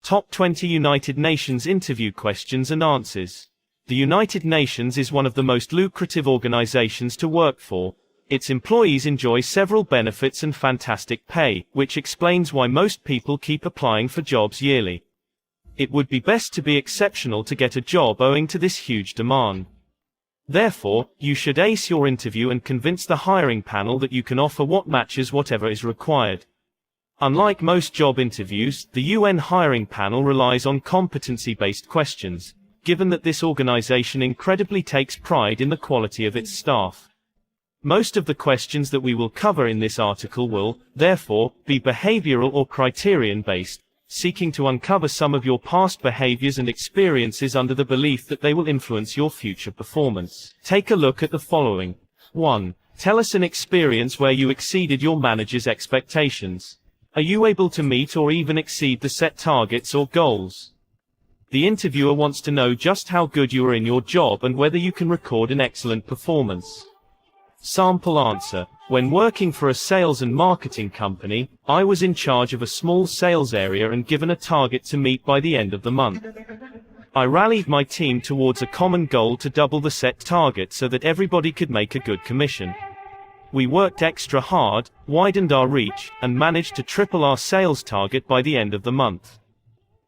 Top 20 United Nations Interview Questions and Answers. The United Nations is one of the most lucrative organizations to work for. Its employees enjoy several benefits and fantastic pay, which explains why most people keep applying for jobs yearly. It would be best to be exceptional to get a job owing to this huge demand. Therefore, you should ace your interview and convince the hiring panel that you can offer what matches whatever is required. Unlike most job interviews, the UN hiring panel relies on competency-based questions, given that this organization incredibly takes pride in the quality of its staff. Most of the questions that we will cover in this article will, therefore, be behavioral or criterion-based, seeking to uncover some of your past behaviors and experiences under the belief that they will influence your future performance. Take a look at the following. 1. Tell us an experience where you exceeded your manager's expectations. Are you able to meet or even exceed the set targets or goals? The interviewer wants to know just how good you are in your job and whether you can record an excellent performance. Sample answer. When working for a sales and marketing company, I was in charge of a small sales area and given a target to meet by the end of the month. I rallied my team towards a common goal to double the set target so that everybody could make a good commission. We worked extra hard, widened our reach, and managed to triple our sales target by the end of the month.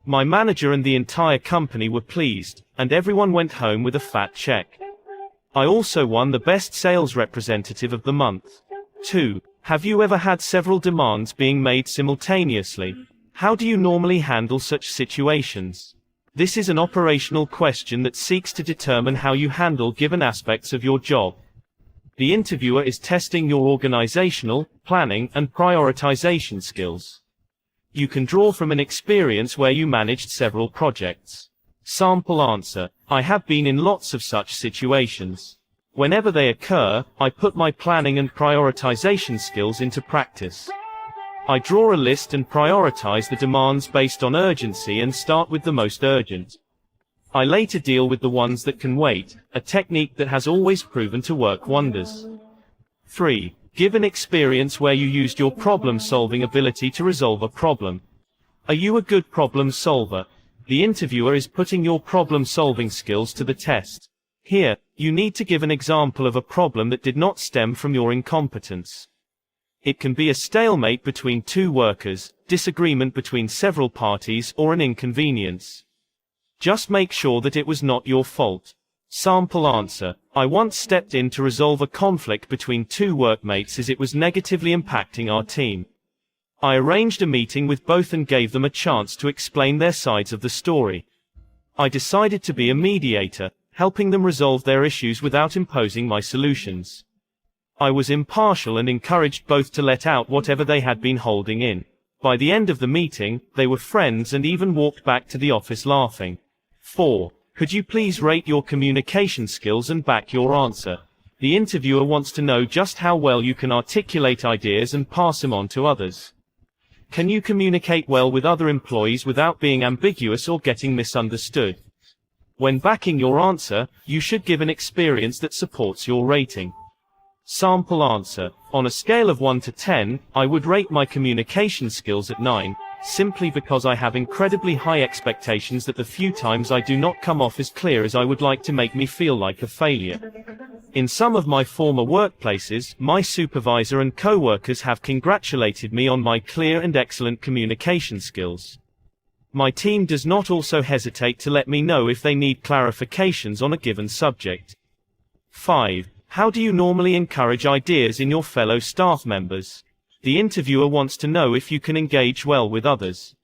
My manager and the entire company were pleased, and everyone went home with a fat check. I also won the Best Sales Representative of the Month. 2. Have you ever had several demands being made simultaneously? How do you normally handle such situations? This is an operational question that seeks to determine how you handle given aspects of your job. The interviewer is testing your organizational, planning, and prioritization skills. You can draw from an experience where you managed several projects. Sample answer. I have been in lots of such situations. Whenever they occur, I put my planning and prioritization skills into practice. I draw a list and prioritize the demands based on urgency and start with the most urgent. I later deal with the ones that can wait, a technique that has always proven to work wonders. 3. Give an experience where you used your problem-solving ability to resolve a problem. Are you a good problem solver? The interviewer is putting your problem-solving skills to the test. Here, you need to give an example of a problem that did not stem from your incompetence. It can be a stalemate between two workers, disagreement between several parties, or an inconvenience. Just make sure that it was not your fault. Sample answer. I once stepped in to resolve a conflict between two workmates as it was negatively impacting our team. I arranged a meeting with both and gave them a chance to explain their sides of the story. I decided to be a mediator, helping them resolve their issues without imposing my solutions. I was impartial and encouraged both to let out whatever they had been holding in. By the end of the meeting, they were friends and even walked back to the office laughing. 4. Could you please rate your communication skills and back your answer? The interviewer wants to know just how well you can articulate ideas and pass them on to others. Can you communicate well with other employees without being ambiguous or getting misunderstood? When backing your answer, you should give an experience that supports your rating. Sample answer. On a scale of 1 to 10, I would rate my communication skills at 9, simply because I have incredibly high expectations that the few times I do not come off as clear as I would like to make me feel like a failure. In some of my former workplaces, my supervisor and co-workers have congratulated me on my clear and excellent communication skills. My team does not also hesitate to let me know if they need clarifications on a given subject. 5. How do you normally encourage ideas in your fellow staff members? The interviewer wants to know if you can engage well with others.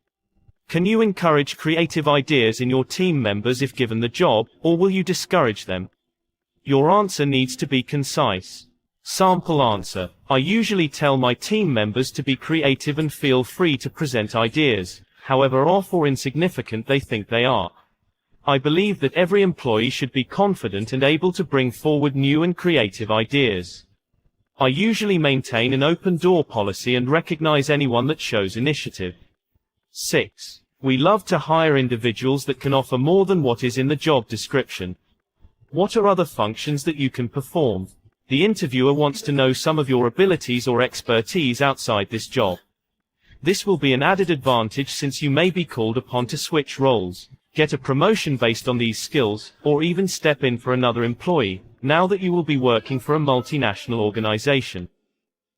Can you encourage creative ideas in your team members if given the job, or will you discourage them? Your answer needs to be concise. Sample answer. I usually tell my team members to be creative and feel free to present ideas, however off or insignificant they think they are. I believe that every employee should be confident and able to bring forward new and creative ideas. I usually maintain an open door policy and recognize anyone that shows initiative. 6. We love to hire individuals that can offer more than what is in the job description. What are other functions that you can perform? The interviewer wants to know some of your abilities or expertise outside this job. This will be an added advantage since you may be called upon to switch roles, get a promotion based on these skills, or even step in for another employee, now that you will be working for a multinational organization.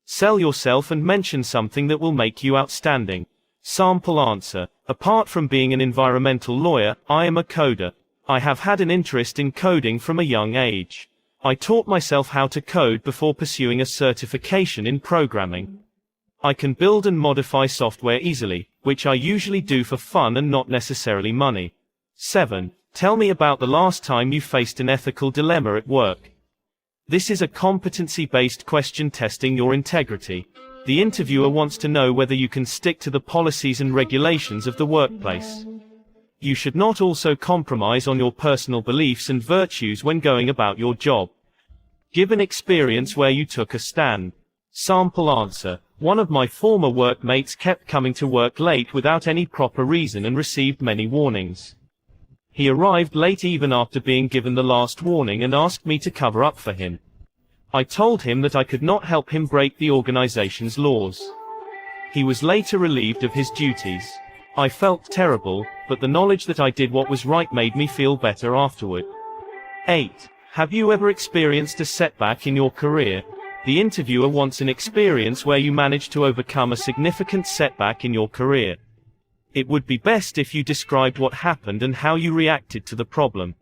Sell yourself and mention something that will make you outstanding. Sample answer. Apart from being an environmental lawyer, I am a coder. I have had an interest in coding from a young age. I taught myself how to code before pursuing a certification in programming. I can build and modify software easily, which I usually do for fun and not necessarily money. 7. Tell me about the last time you faced an ethical dilemma at work. This is a competency-based question testing your integrity. The interviewer wants to know whether you can stick to the policies and regulations of the workplace. You should not also compromise on your personal beliefs and virtues when going about your job. Give an experience where you took a stand. Sample answer. One of my former workmates kept coming to work late without any proper reason and received many warnings. He arrived late even after being given the last warning and asked me to cover up for him. I told him that I could not help him break the organization's laws. He was later relieved of his duties. I felt terrible, but the knowledge that I did what was right made me feel better afterward. 8. Have you ever experienced a setback in your career? The interviewer wants an experience where you managed to overcome a significant setback in your career. It would be best if you described what happened and how you reacted to the problem.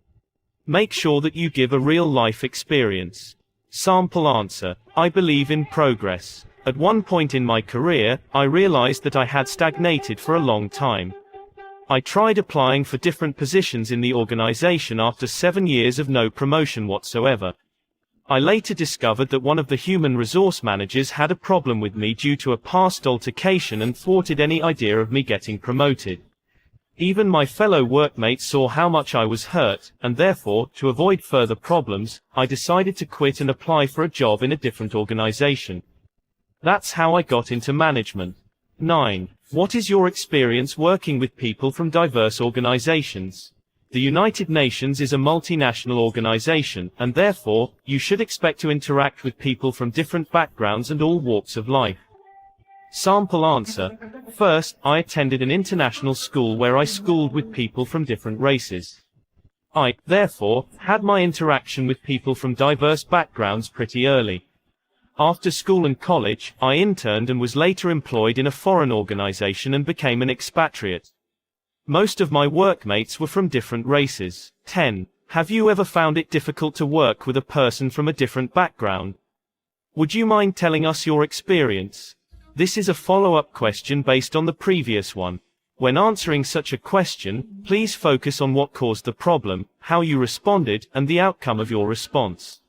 Make sure that you give a real-life experience. Sample answer. I believe in progress. At one point in my career, I realized that I had stagnated for a long time. I tried applying for different positions in the organization after 7 years of no promotion whatsoever. I later discovered that one of the human resource managers had a problem with me due to a past altercation and thwarted any idea of me getting promoted. Even my fellow workmates saw how much I was hurt, and therefore, to avoid further problems, I decided to quit and apply for a job in a different organization. That's how I got into management. 9. What is your experience working with people from diverse organizations? The United Nations is a multinational organization, and therefore, you should expect to interact with people from different backgrounds and all walks of life. Sample answer. First, I attended an international school where I schooled with people from different races. I, therefore, had my interaction with people from diverse backgrounds pretty early. After school and college, I interned and was later employed in a foreign organization and became an expatriate. Most of my workmates were from different races. 10. Have you ever found it difficult to work with a person from a different background? Would you mind telling us your experience? This is a follow-up question based on the previous one. When answering such a question, please focus on what caused the problem, how you responded, and the outcome of your response.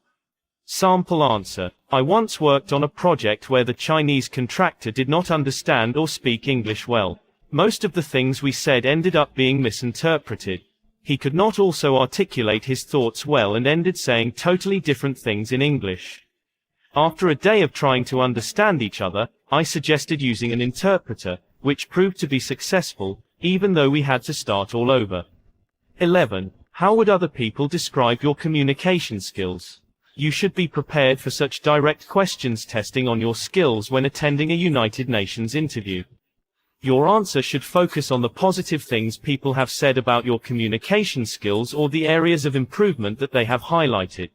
Sample answer. I once worked on a project where the Chinese contractor did not understand or speak English well. Most of the things we said ended up being misinterpreted. He could not also articulate his thoughts well and ended saying totally different things in English. After a day of trying to understand each other, I suggested using an interpreter, which proved to be successful, even though we had to start all over. 11. How would other people describe your communication skills? You should be prepared for such direct questions testing on your skills when attending a United Nations interview. Your answer should focus on the positive things people have said about your communication skills or the areas of improvement that they have highlighted.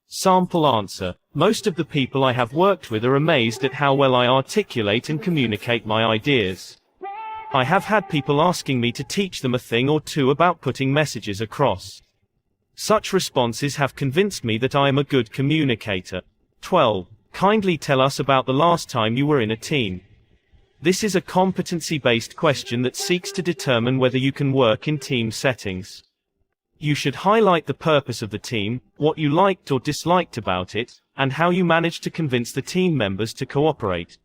Sample answer. Most of the people I have worked with are amazed at how well I articulate and communicate my ideas. I have had people asking me to teach them a thing or two about putting messages across. Such responses have convinced me that I am a good communicator. 12. Kindly tell us about the last time you were in a team. This is a competency-based question that seeks to determine whether you can work in team settings. You should highlight the purpose of the team, what you liked or disliked about it, and how you managed to convince the team members to cooperate.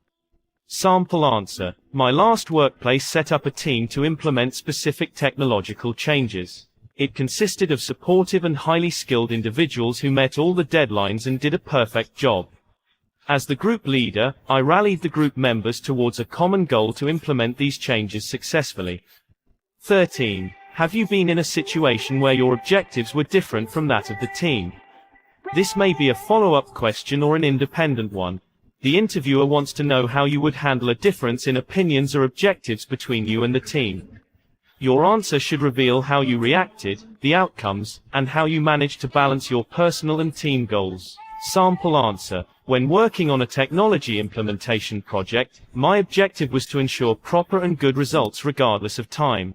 Sample answer. My last workplace set up a team to implement specific technological changes. It consisted of supportive and highly skilled individuals who met all the deadlines and did a perfect job. As the group leader, I rallied the group members towards a common goal to implement these changes successfully. 13. Have you been in a situation where your objectives were different from that of the team? This may be a follow-up question or an independent one. The interviewer wants to know how you would handle a difference in opinions or objectives between you and the team. Your answer should reveal how you reacted, the outcomes, and how you managed to balance your personal and team goals. Sample answer. When working on a technology implementation project, my objective was to ensure proper and good results regardless of time.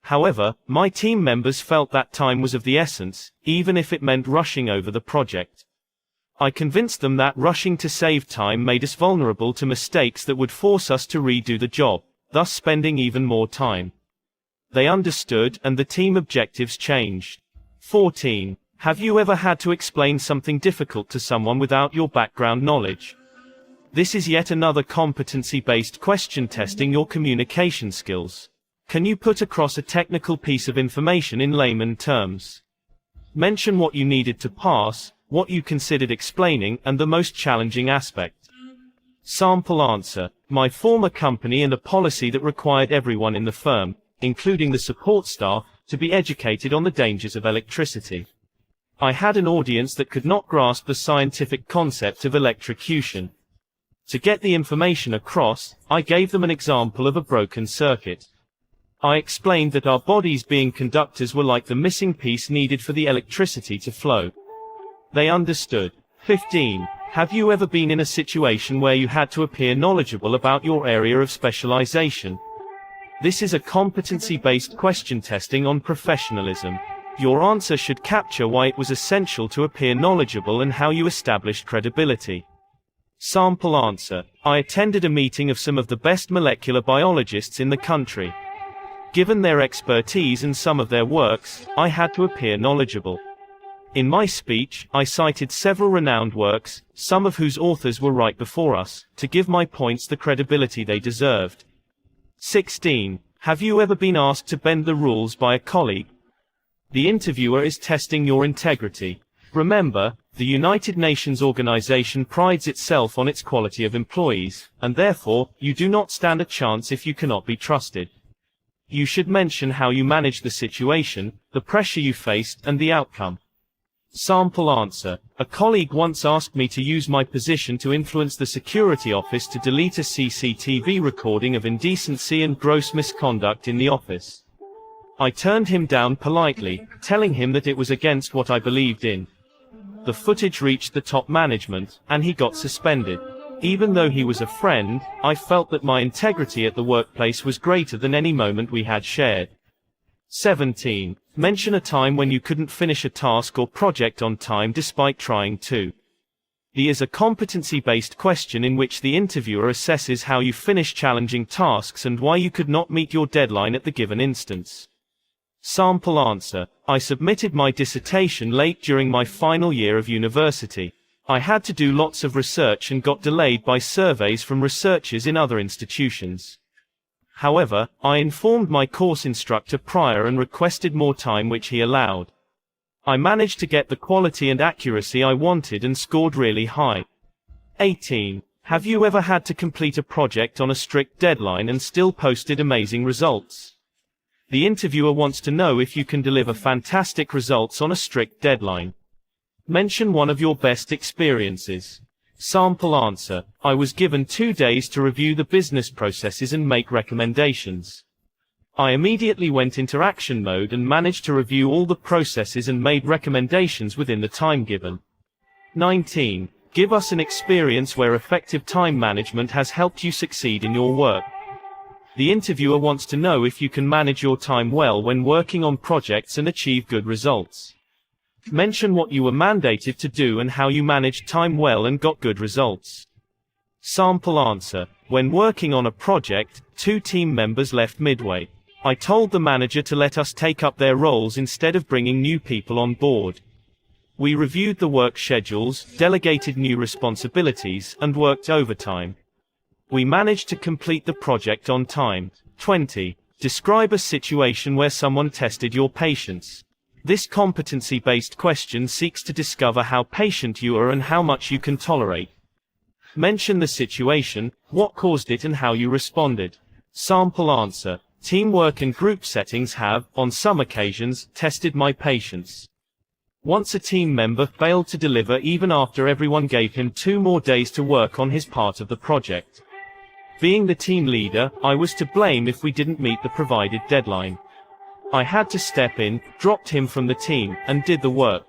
However, my team members felt that time was of the essence, even if it meant rushing over the project. I convinced them that rushing to save time made us vulnerable to mistakes that would force us to redo the job, thus spending even more time. They understood, and the team objectives changed. 14. Have you ever had to explain something difficult to someone without your background knowledge? This is yet another competency-based question testing your communication skills. Can you put across a technical piece of information in layman terms? Mention what you needed to pass, what you considered explaining, and the most challenging aspect. Sample answer. My former company and a policy that required everyone in the firm, including the support staff, to be educated on the dangers of electricity. I had an audience that could not grasp the scientific concept of electrocution. To get the information across, I gave them an example of a broken circuit. I explained that our bodies being conductors were like the missing piece needed for the electricity to flow. They understood. 15. Have you ever been in a situation where you had to appear knowledgeable about your area of specialization? This is a competency-based question testing on professionalism. Your answer should capture why it was essential to appear knowledgeable and how you established credibility. Sample answer. I attended a meeting of some of the best molecular biologists in the country. Given their expertise and some of their works, I had to appear knowledgeable. In my speech, I cited several renowned works, some of whose authors were right before us, to give my points the credibility they deserved. 16. Have you ever been asked to bend the rules by a colleague? The interviewer is testing your integrity. Remember, the United Nations organization prides itself on its quality of employees, and therefore, you do not stand a chance if you cannot be trusted. You should mention how you managed the situation, the pressure you faced, and the outcome. Sample answer. A colleague once asked me to use my position to influence the security office to delete a CCTV recording of indecency and gross misconduct in the office. I turned him down politely, telling him that it was against what I believed in. The footage reached the top management, and he got suspended. Even though he was a friend, I felt that my integrity at the workplace was greater than any moment we had shared. 17. Mention a time when you couldn't finish a task or project on time despite trying to. The is a competency-based question in which the interviewer assesses how you finish challenging tasks and why you could not meet your deadline at the given instance. Sample answer. I submitted my dissertation late during my final year of university. I had to do lots of research and got delayed by surveys from researchers in other institutions. However, I informed my course instructor prior and requested more time, which he allowed. I managed to get the quality and accuracy I wanted and scored really high. 18. Have you ever had to complete a project on a strict deadline and still posted amazing results? The interviewer wants to know if you can deliver fantastic results on a strict deadline. Mention one of your best experiences. Sample answer. I was given 2 days to review the business processes and make recommendations. I immediately went into action mode and managed to review all the processes and made recommendations within the time given. 19. Give us an experience where effective time management has helped you succeed in your work. The interviewer wants to know if you can manage your time well when working on projects and achieve good results. Mention what you were mandated to do and how you managed time well and got good results. Sample answer. When working on a project, 2 team members left midway. I told the manager to let us take up their roles instead of bringing new people on board. We reviewed the work schedules, delegated new responsibilities, and worked overtime. We managed to complete the project on time. 20. Describe a situation where someone tested your patience. This competency-based question seeks to discover how patient you are and how much you can tolerate. Mention the situation, what caused it and how you responded. Sample answer. Teamwork and group settings have, on some occasions, tested my patience. Once a team member failed to deliver even after everyone gave him 2 more days to work on his part of the project. Being the team leader, I was to blame if we didn't meet the provided deadline. I had to step in, dropped him from the team, and did the work.